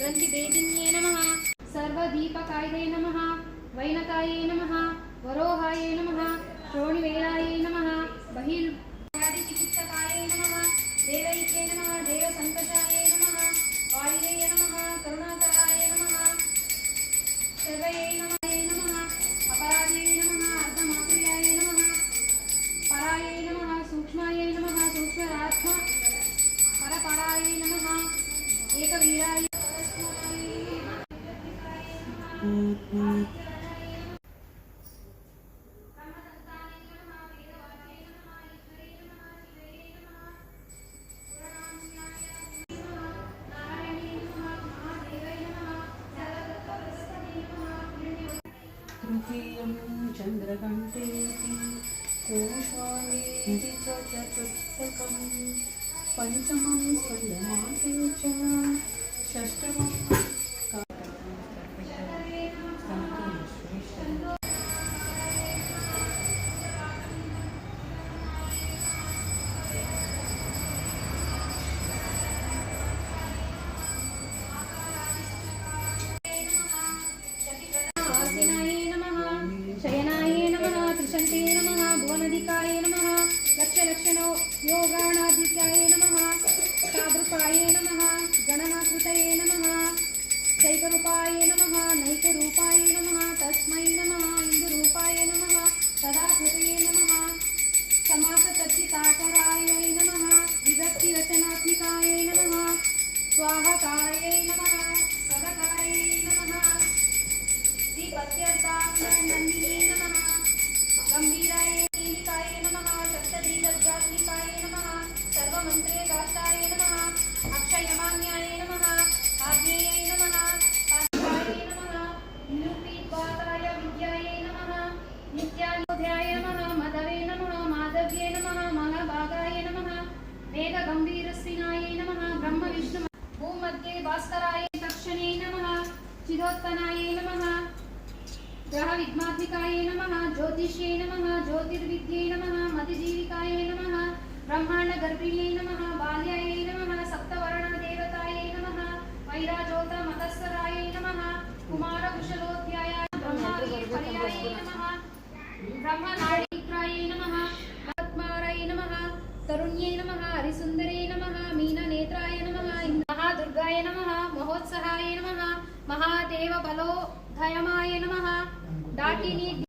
ग्रन्थिभेदिन्ये नमः सर्वदीपकायै नमः वैनकायै नमः वरोहायै नमः श्रोणिवेलायै नमः बहिर्व्याधिचिकित्सकायै नमः देवैक्ये नमः देवसङ्कटायै नमः वायुवे नमः करुणाकराय नमः सर्वये नमः अपराधे नमः अर्धमात्र्याय नमः परायै नमः सूक्ष्मायै नमः सूक्ष्मरात्मा परपराय नमः एकवीराय तृतीयं चन्द्रघण्टेति कोशायेति च चतुर्थकं पञ्चमं स्कन्दमाते च षष्ठमं शयनाय नमः त्रिशन्ते नमः भुवनधिकाय नमः लक्षलक्षणो योगाणादित्याय नमः साधृपाय नमः गणनाकृतये नमः चैकरूपाय नमः नैकरूपाय नमः तस्मै नमः इन्दुरूपाय नमः तदाकृतये नमः समासतच्चिताकरायै नमः विभक्तिरचनात्मिकायै नमः स्वाहाकारायै नमः सदकारायै नमः श्रीपत्यर्थानन्दिने नमः गम्भीराय नीलिकाय नमः सप्तदीर्घात्मिकाय नमः सर्वमन्त्रे गाताय नमः अक्षयमान्याय नमः आज्ञेयै नमः पार्थाय नमः निरूपीद्वाताय विद्याय नमः नित्यायोध्याय नमः मधवे नमः माधव्ये नमः महाभागाय नमः मेघगम्भीरस्विनाय नमः ब्रह्मविष्णु भूमध्ये भास्कराय दक्षिणे नमः चिदोत्तनाय नमः ग्रह विद्मात्मिकाय नमः ज्योतिष्ये नमः ज्योतिर्विद्ये नमः मतिजीविकाय नमः ब्रह्मांड गर्भिण्ये नमः बाल्याय नमः सप्तवर्णदेवताय नमः वैराजोत मतस्सराय नमः कुमार कुशलोध्याय ब्रह्मावीर्पर्याय नमः ब्रह्मनाडीक्राय नमः आत्माराय नमः तरुण्ये नमः हरिसुन्दरे नमः मीननेत्राय नमः महादुर्गाय नमः महोत्सहाय नमः महादेव बलोधयमाय नमः डाकिनी